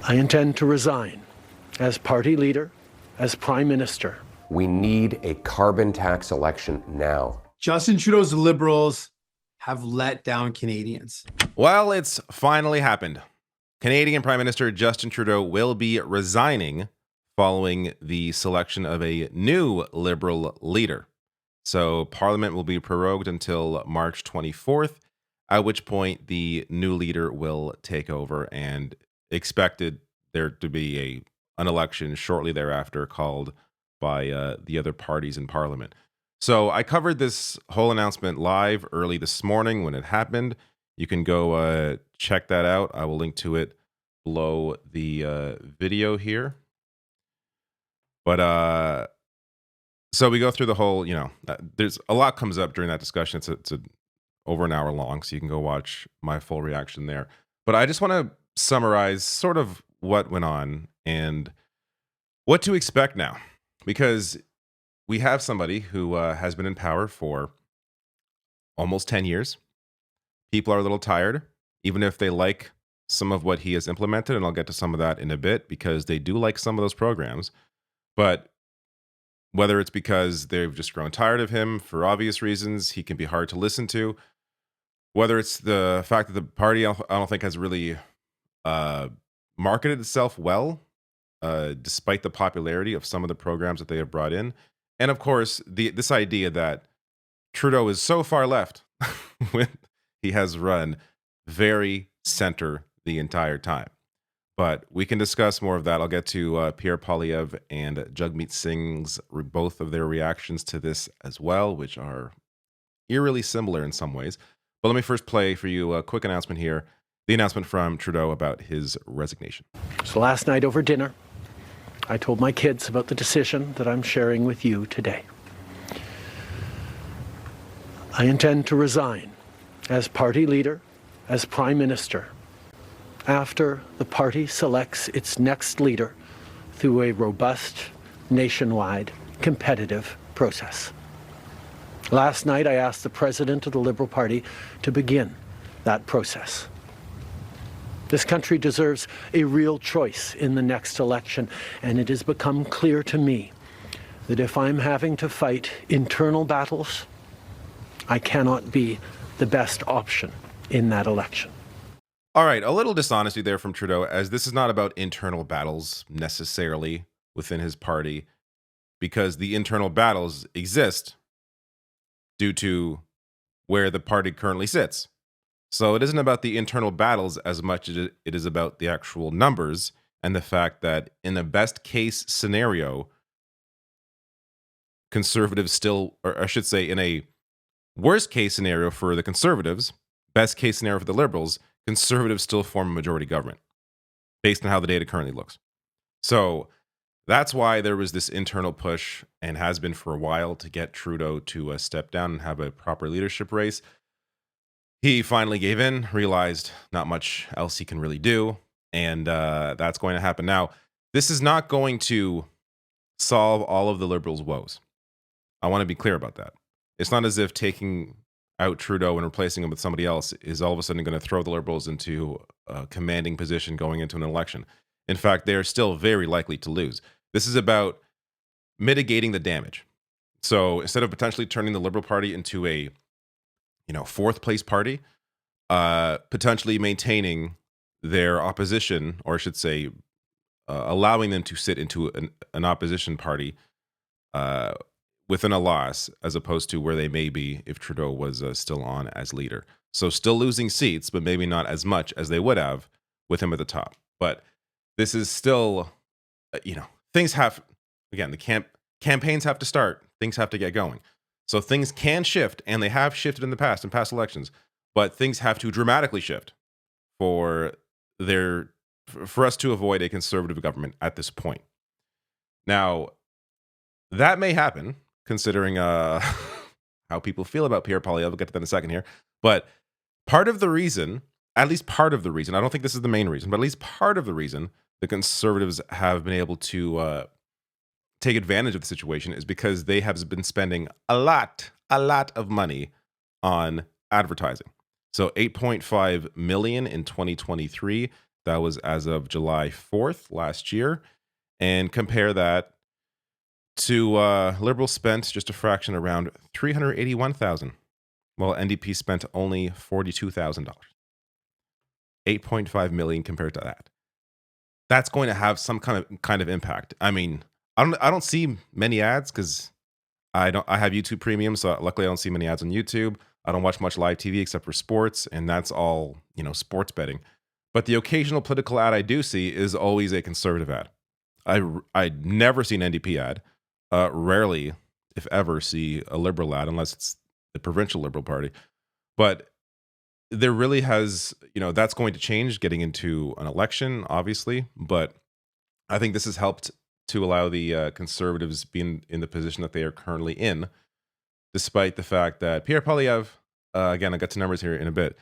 I intend to resign as party leader, as Prime Minister. We need a carbon tax election now. Justin Trudeau's Liberals have let down Canadians. Well, it's finally happened. Canadian Prime Minister Justin Trudeau will be resigning following the selection of a new Liberal leader. So Parliament will be prorogued until March 24th, at which point the new leader will take over, and expected there to be an election shortly thereafter called by the other parties in Parliament. So I covered this whole announcement live early this morning when it happened. You can go check that out. I will link to it below the video here. But so we go through the whole, there's a lot comes up during that discussion. It's over an hour long, so you can go watch my full reaction there. But I just want to summarize sort of what went on and what to expect now, because we have somebody who has been in power for almost 10 years. People are a little tired, even if they like some of what he has implemented, and I'll get to some of that in a bit, because they do like some of those programs. But whether it's because they've just grown tired of him for obvious reasons, he can be hard to listen to, whether it's the fact that the party, I don't think, has really marketed itself well, despite the popularity of some of the programs that they have brought in. And of course, this idea that Trudeau is so far left when he has run very center the entire time. But we can discuss more of that. I'll get to Pierre Poilievre and Jagmeet Singh's, both of their reactions to this as well, which are eerily similar in some ways. But let me first play for you a quick announcement here. The announcement from Trudeau about his resignation. So last night over dinner, I told my kids about the decision that I'm sharing with you today. I intend to resign as party leader, as Prime Minister, after the party selects its next leader through a robust, nationwide, competitive process. Last night, I asked the President of the Liberal Party to begin that process. This country deserves a real choice in the next election, and it has become clear to me that if I'm having to fight internal battles, I cannot be the best option in that election. All right, a little dishonesty there from Trudeau, as this is not about internal battles necessarily within his party, because the internal battles exist due to where the party currently sits. So it isn't about the internal battles as much as it is about the actual numbers and the fact that in the best case scenario, conservatives still, or I should say in a worst case scenario for the conservatives, best case scenario for the liberals, conservatives still form a majority government based on how the data currently looks. So that's why there was this internal push, and has been for a while, to get Trudeau to step down and have a proper leadership race. He finally gave in, realized not much else he can really do, and that's going to happen. Now, this is not going to solve all of the Liberals' woes. I want to be clear about that. It's not as if taking out Trudeau and replacing him with somebody else is all of a sudden going to throw the Liberals into a commanding position going into an election. In fact, they are still very likely to lose. This is about mitigating the damage. So instead of potentially turning the Liberal Party into a fourth place party, potentially maintaining their opposition, or I should say, allowing them to sit into an opposition party within a loss, as opposed to where they may be if Trudeau was still on as leader. So still losing seats, but maybe not as much as they would have with him at the top. But this is still, things have, again, the campaigns have to start, things have to get going. So things can shift, and they have shifted in the past, in past elections, but things have to dramatically shift for us to avoid a conservative government at this point. Now, that may happen, considering how people feel about Pierre Poilievre. We'll get to that in a second here. But part of the reason, I don't think this is the main reason, but at least part of the reason the Conservatives have been able to take advantage of the situation is because they have been spending a lot of money on advertising. So $8.5 million in 2023, That was as of July 4th last year. And compare that to Liberals spent just a fraction around $381,000, while NDP spent only $42,000. $8.5 million compared to that. That's going to have some kind of impact. I mean, I don't see many ads because I have YouTube Premium, so luckily I don't see many ads on YouTube. I don't watch much live TV except for sports, and that's all, sports betting. But the occasional political ad I do see is always a conservative ad. I'd never seen an NDP ad. Rarely, if ever, see a Liberal ad unless it's the provincial Liberal Party. But there really has, that's going to change getting into an election, obviously. But I think this has helped to allow the Conservatives being in the position that they are currently in, despite the fact that Pierre Poilievre, again, I got to numbers here in a bit,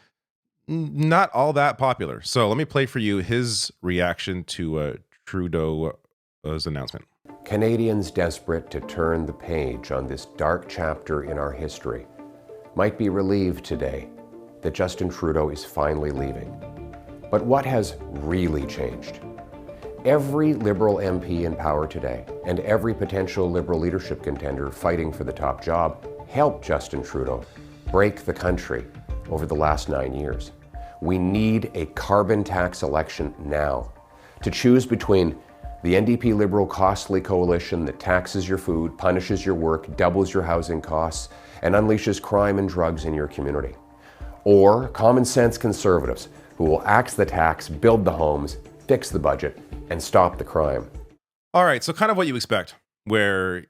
not all that popular. So let me play for you his reaction to Trudeau's announcement. Canadians desperate to turn the page on this dark chapter in our history might be relieved today that Justin Trudeau is finally leaving. But what has really changed? Every Liberal MP in power today and every potential Liberal leadership contender fighting for the top job helped Justin Trudeau break the country over the last 9 years. We need a carbon tax election now to choose between the NDP Liberal costly coalition that taxes your food, punishes your work, doubles your housing costs, and unleashes crime and drugs in your community, or common sense Conservatives who will axe the tax, build the homes, fix the budget, and stop the crime. All right, so kind of what you expect, where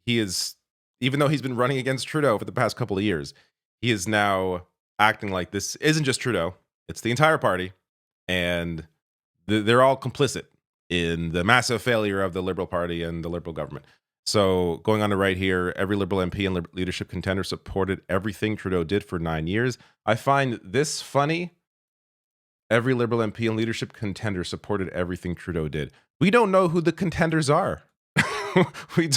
he is, even though he's been running against Trudeau for the past couple of years, he is now acting like this isn't just Trudeau, it's the entire party, and they're all complicit in the massive failure of the Liberal Party and the Liberal government. So going on to right here, every Liberal MP and leadership contender supported everything Trudeau did for 9 years. I find this funny. Every Liberal MP and leadership contender supported everything Trudeau did. We don't know who the contenders are. we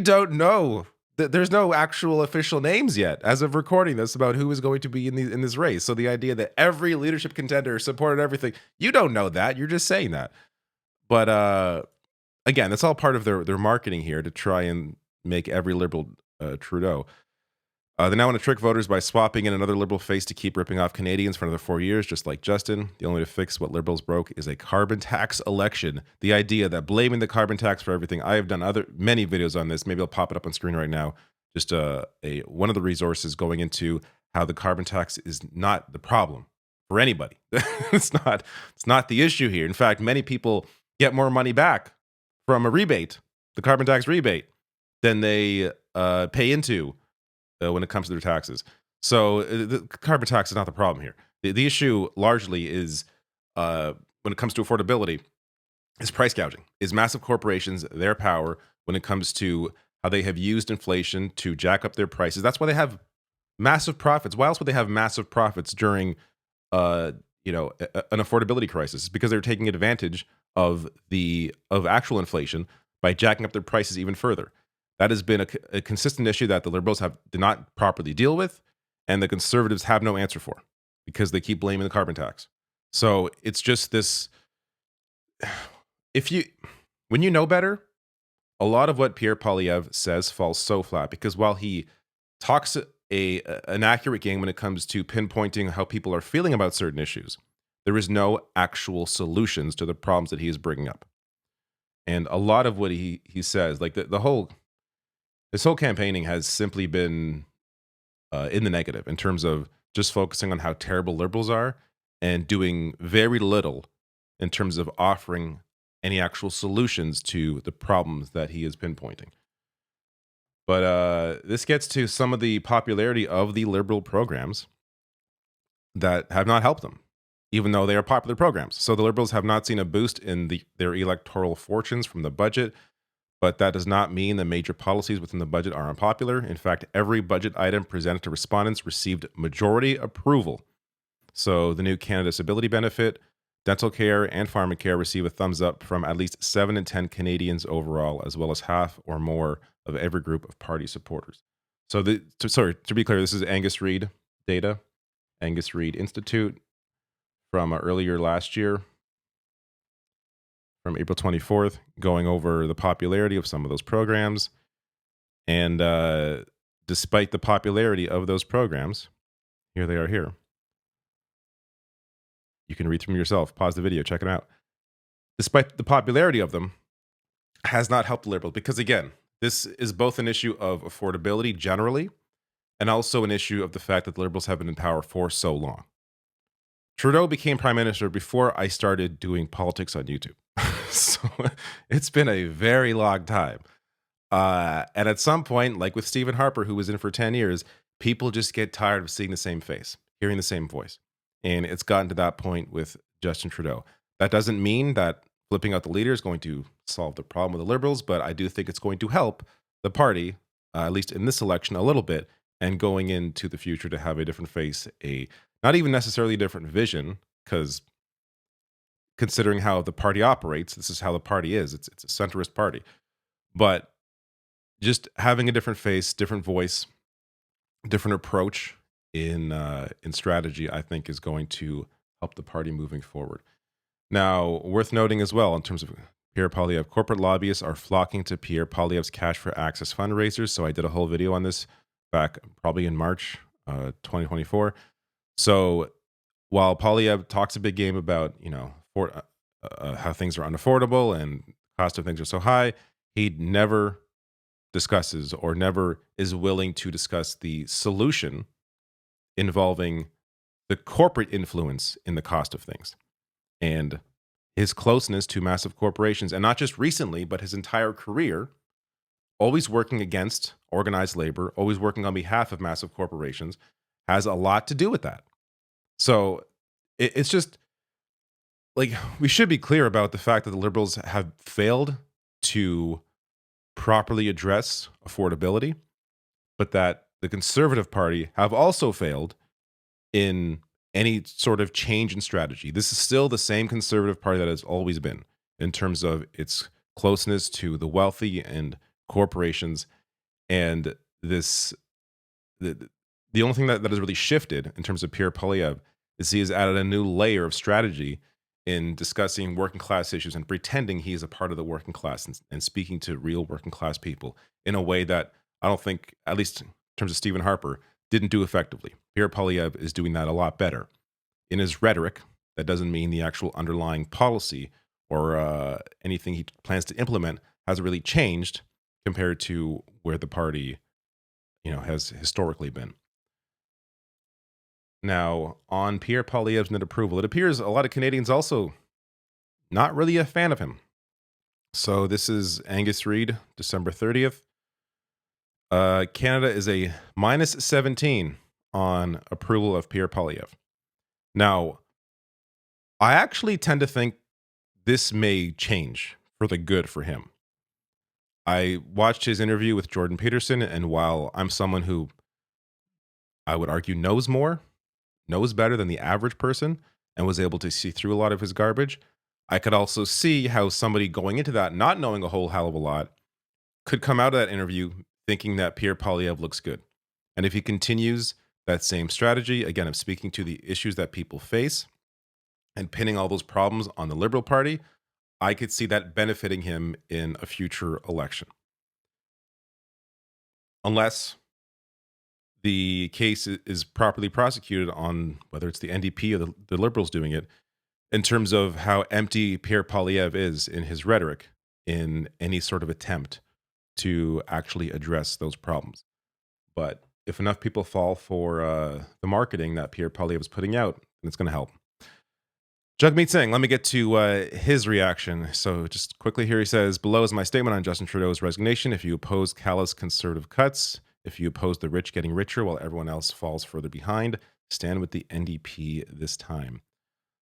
don't know. There's no actual official names yet, as of recording this, about who is going to be in this race. So the idea that every leadership contender supported everything, you don't know that. You're just saying that. But again, that's all part of their marketing here to try and make every Liberal Trudeau. They now want to trick voters by swapping in another Liberal face to keep ripping off Canadians for another 4 years, just like Justin. The only way to fix what Liberals broke is a carbon tax election. The idea that blaming the carbon tax for everything. I have done many videos on this. Maybe I'll pop it up on screen right now. Just one of the resources going into how the carbon tax is not the problem for anybody. It's not the issue here. In fact, many people get more money back from a rebate, the carbon tax rebate, than they pay into when it comes to their taxes. So the carbon tax is not the problem here. The issue largely is when it comes to affordability is price gouging, is massive corporations, their power when it comes to how they have used inflation to jack up their prices. That's why they have massive profits. Why else would they have massive profits during an affordability crisis? It's because they're taking advantage of actual inflation by jacking up their prices even further. That has been a consistent issue that the Liberals did not properly deal with, and the Conservatives have no answer for because they keep blaming the carbon tax. So it's just this. When you know better, a lot of what Pierre Poilievre says falls so flat because while he talks an accurate game when it comes to pinpointing how people are feeling about certain issues, there is no actual solutions to the problems that he is bringing up. And a lot of what he says, like this whole campaigning has simply been in the negative in terms of just focusing on how terrible Liberals are and doing very little in terms of offering any actual solutions to the problems that he is pinpointing. But this gets to some of the popularity of the Liberal programs that have not helped them, even though they are popular programs. So the Liberals have not seen a boost in their electoral fortunes from the budget, but that does not mean the major policies within the budget are unpopular. In fact, every budget item presented to respondents received majority approval. So the new Canada Disability Benefit, dental care, and pharmacare receive a thumbs up from at least 7 in 10 Canadians overall, as well as half or more of every group of party supporters. So to be clear, this is Angus Reid data, Angus Reid Institute from earlier last year, from April 24th, going over the popularity of some of those programs. And despite the popularity of those programs, here they are here. You can read them yourself. Pause the video, check it out. Despite the popularity of them, has not helped the Liberals because, again, this is both an issue of affordability generally and also an issue of the fact that the Liberals have been in power for so long. Trudeau became Prime Minister before I started doing politics on YouTube. So it's been a very long time. And at some point, like with Stephen Harper, who was in for 10 years, people just get tired of seeing the same face, hearing the same voice. And it's gotten to that point with Justin Trudeau. That doesn't mean that flipping out the leader is going to solve the problem with the Liberals, but I do think it's going to help the party, at least in this election, a little bit, and going into the future to have a different face, a not even necessarily a different vision, because considering how the party operates, this is how the party is. It's a centrist party. But just having a different face, different voice, different approach in strategy, I think is going to help the party moving forward. Now, worth noting as well, in terms of Pierre Poilievre, corporate lobbyists are flocking to Pierre Poilievre's Cash for Access fundraisers. So I did a whole video on this back probably in March 2024. So while Poilievre talks a big game about, how things are unaffordable and cost of things are so high, he never discusses or never is willing to discuss the solution involving the corporate influence in the cost of things and his closeness to massive corporations, and not just recently, but his entire career, always working against organized labor, always working on behalf of massive corporations, has a lot to do with that. So it's just like, we should be clear about the fact that the Liberals have failed to properly address affordability, but that the Conservative Party have also failed in any sort of change in strategy. This is still the same Conservative Party that has always been in terms of its closeness to the wealthy and corporations. And this, the only thing that has really shifted in terms of Pierre Poilievre is he has added a new layer of strategy in discussing working class issues and pretending he is a part of the working class and speaking to real working class people in a way that I don't think, at least in terms of Stephen Harper, didn't do effectively. Pierre Poilievre is doing that a lot better. In his rhetoric, that doesn't mean the actual underlying policy or anything he plans to implement hasn't really changed compared to where the party, has historically been. Now, on Pierre Poilievre's net approval, it appears a lot of Canadians also not really a fan of him. So this is Angus Reid, December 30th. Canada is a minus 17 on approval of Pierre Poilievre. Now, I actually tend to think this may change for the good for him. I watched his interview with Jordan Peterson, and while I'm someone who I would argue knows better than the average person, and was able to see through a lot of his garbage, I could also see how somebody going into that, not knowing a whole hell of a lot, could come out of that interview thinking that Pierre Poilievre looks good. And if he continues that same strategy, again, of speaking to the issues that people face and pinning all those problems on the Liberal Party, I could see that benefiting him in a future election. Unless the case is properly prosecuted on whether it's the NDP or the Liberals doing it, in terms of how empty Pierre Poilievre is in his rhetoric in any sort of attempt to actually address those problems. But if enough people fall for the marketing that Pierre Poilievre is putting out, then it's going to help. Jagmeet Singh, let me get to his reaction. So just quickly here, he says, below is my statement on Justin Trudeau's resignation. If you oppose callous conservative cuts, if you oppose the rich getting richer while everyone else falls further behind, stand with the NDP this time.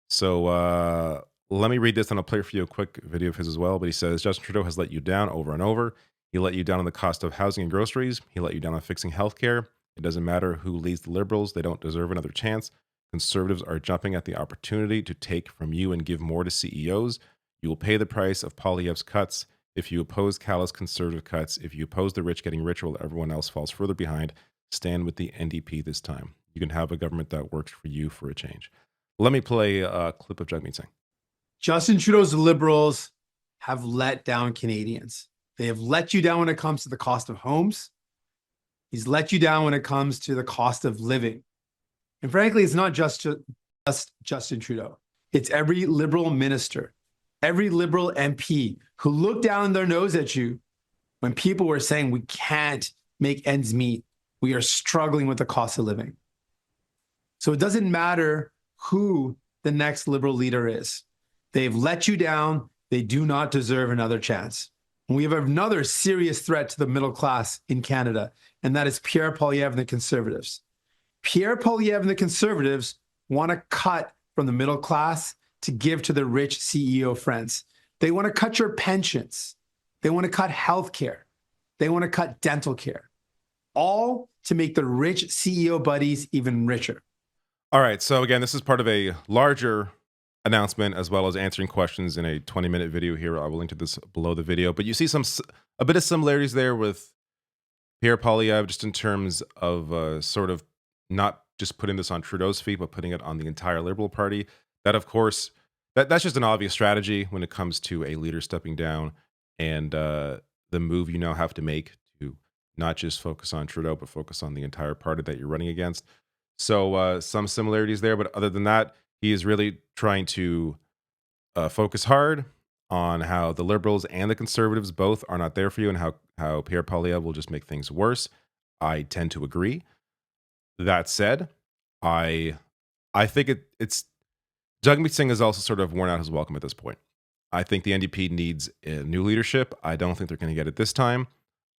So let me read this, and I'll play for you a quick video of his as well. But he says, Justin Trudeau has let you down over and over. He let you down on the cost of housing and groceries. He let you down on fixing healthcare. It doesn't matter who leads the Liberals. They don't deserve another chance. Conservatives are jumping at the opportunity to take from you and give more to CEOs. You will pay the price of Poilievre's cuts. If you oppose callous conservative cuts, if you oppose the rich getting richer while everyone else falls further behind, stand with the NDP this time. You can have a government that works for you for a change. Let me play a clip of Jagmeet Singh. Justin Trudeau's Liberals have let down Canadians. They have let you down when it comes to the cost of homes. He's let you down when it comes to the cost of living. And frankly, it's not just Justin Trudeau. It's every Liberal minister, every Liberal MP who looked down their nose at you when people were saying we can't make ends meet. We are struggling with the cost of living. So it doesn't matter who the next Liberal leader is. They've let you down. They do not deserve another chance. And we have another serious threat to the middle class in Canada, and that is Pierre Poilievre and the Conservatives. Pierre Poilievre and the Conservatives want to cut from the middle class to give to their rich CEO friends. They want to cut your pensions. They want to cut healthcare. They want to cut dental care, all to make the rich CEO buddies even richer. All right. So again, this is part of a larger announcement as well as answering questions in a 20-minute video here. I will link to this below the video. But you see a bit of similarities there with Pierre Poilievre, just in terms of sort of not just putting this on Trudeau's feet, but putting it on the entire Liberal Party. That, of course, that's just an obvious strategy when it comes to a leader stepping down, and the move you now have to make to not just focus on Trudeau, but focus on the entire party that you're running against. So some similarities there, but other than that, he is really trying to focus hard on how the Liberals and the Conservatives both are not there for you, and how Pierre Poilievre will just make things worse. I tend to agree. That said, I think it's Jagmeet Singh has also sort of worn out his welcome at this point. I think the NDP needs a new leadership. I don't think they're going to get it this time.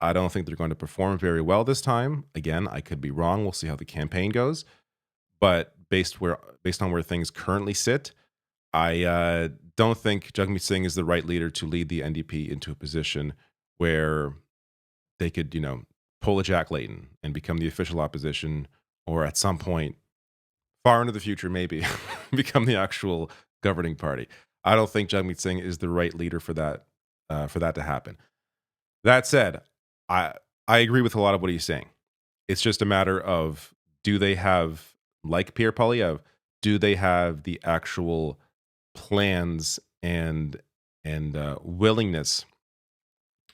I don't think they're going to perform very well this time. Again, I could be wrong. We'll see how the campaign goes. But based on where things currently sit, I don't think Jagmeet Singh is the right leader to lead the NDP into a position where they could, pull a Jack Layton and become the official opposition, or at some point, far into the future, maybe become the actual governing party. I don't think Jagmeet Singh is the right leader for that to happen. That said, I agree with a lot of what he's saying. It's just a matter of, do they have, like Pierre Poilievre, do they have the actual plans and willingness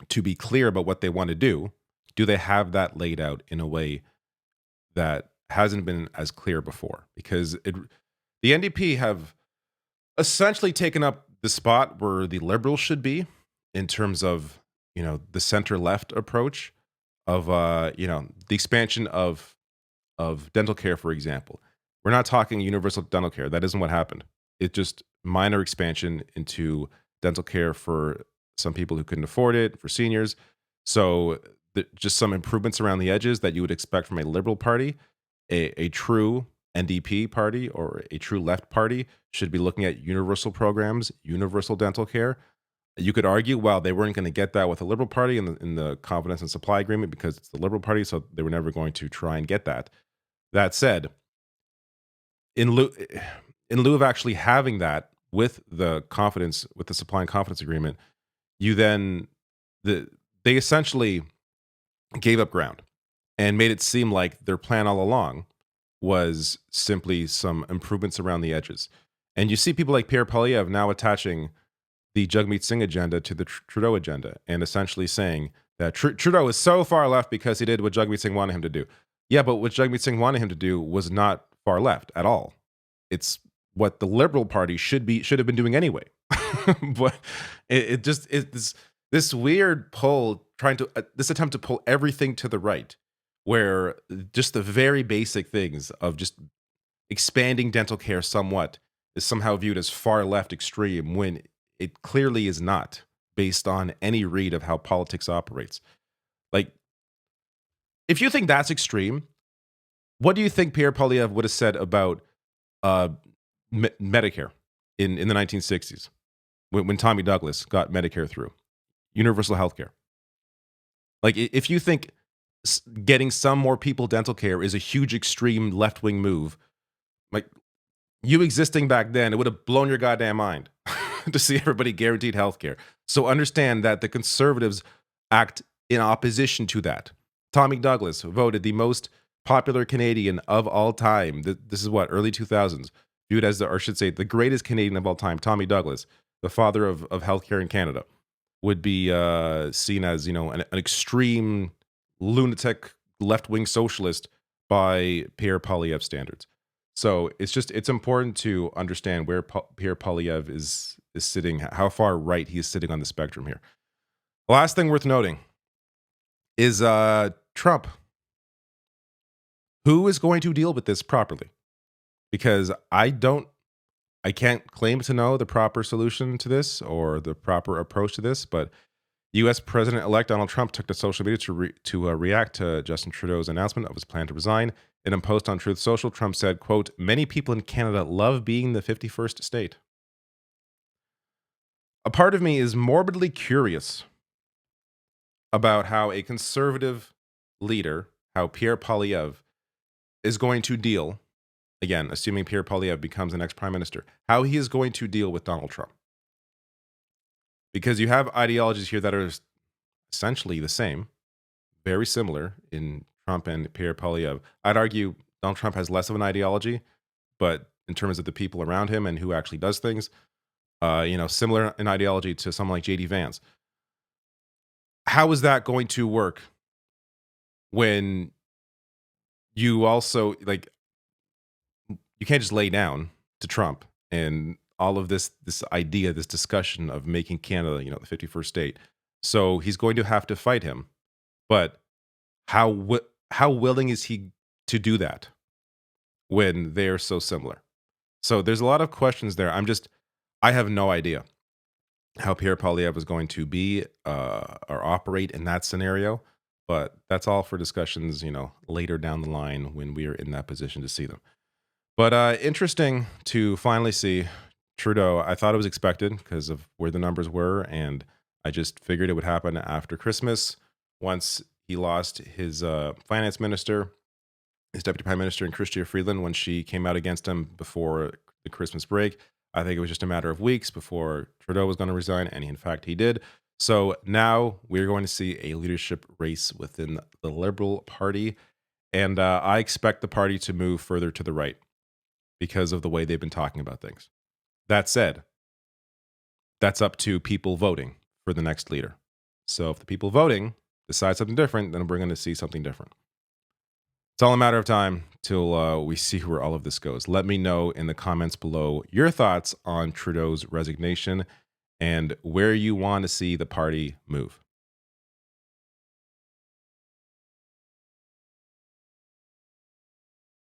to be clear about what they want to do? Do they have that laid out in a way that hasn't been as clear before? Because the NDP have essentially taken up the spot where the Liberals should be in terms of, the center-left approach of, the expansion of dental care, for example. We're not talking universal dental care. That isn't what happened. It's just minor expansion into dental care for some people who couldn't afford it, for seniors. So just some improvements around the edges that you would expect from a Liberal party. A true NDP party or a true left party should be looking at universal programs, universal dental care. You could argue, well, they weren't going to get that with the Liberal Party in the confidence and supply agreement because it's the Liberal Party, so they were never going to try and get that. That said, in lieu of actually having that with the supply and confidence agreement, they essentially gave up ground and made it seem like their plan all along was simply some improvements around the edges. And you see people like Pierre Poilievre now attaching the Jagmeet Singh agenda to the Trudeau agenda, and essentially saying that Trudeau is so far left because he did what Jagmeet Singh wanted him to do. Yeah, but what Jagmeet Singh wanted him to do was not far left at all. It's what the Liberal Party should have been doing anyway. But it's this weird pull, this attempt to pull everything to the right, where just the very basic things of just expanding dental care somewhat is somehow viewed as far left extreme, when it clearly is not, based on any read of how politics operates. Like, if you think that's extreme, what do you think Pierre Poilievre would have said about Medicare in the 1960s, when Tommy Douglas got Medicare through? Universal health care. Like, if you think getting some more people dental care is a huge extreme left-wing move, like, you existing back then, it would have blown your goddamn mind to see everybody guaranteed health care. So understand that the Conservatives act in opposition to that. Tommy Douglas voted the most popular Canadian of all time. This is what, early 2000s. viewed as the, or I should say, the greatest Canadian of all time, Tommy Douglas, the father of healthcare in Canada, would be seen as, you know, an extreme lunatic left-wing socialist by Pierre Poilievre standards. So it's important to understand where Pierre Poilievre is sitting, how far right he is sitting on the spectrum here. The last thing worth noting is Trump. Who is going to deal with this properly? Because I can't claim to know the proper solution to this or the proper approach to this, but U.S. President-elect Donald Trump took to social media to react to Justin Trudeau's announcement of his plan to resign. In a post on Truth Social, Trump said, quote, "Many people in Canada love being the 51st state." A part of me is morbidly curious about how a conservative leader, how Pierre Poilievre is going to deal, again, assuming Pierre Poilievre becomes the next prime minister, how he is going to deal with Donald Trump. Because you have ideologies here that are essentially the same, very similar in Trump and Pierre Poilievre. I'd argue Donald Trump has less of an ideology, but in terms of the people around him and who actually does things, similar in ideology to someone like J.D. Vance. How is that going to work when you also, like, you can't just lay down to Trump and all of this idea, this discussion of making Canada, you know, the 51st state. So he's going to have to fight him. But how willing is he to do that when they're so similar? So there's a lot of questions there. I have no idea how Pierre Poilievre is going to be or operate in that scenario. But that's all for discussions, you know, later down the line when we are in that position to see them. But interesting to finally see Trudeau. I thought it was expected because of where the numbers were, and I just figured it would happen after Christmas once he lost his finance minister, his deputy prime minister, and Chrystia Freeland when she came out against him before the Christmas break. I think it was just a matter of weeks before Trudeau was going to resign, and in fact, he did. So now we're going to see a leadership race within the Liberal Party, and I expect the party to move further to the right because of the way they've been talking about things. That said, that's up to people voting for the next leader. So if the people voting decide something different, then we're going to see something different. It's all a matter of time till we see where all of this goes. Let me know in the comments below your thoughts on Trudeau's resignation and where you want to see the party move.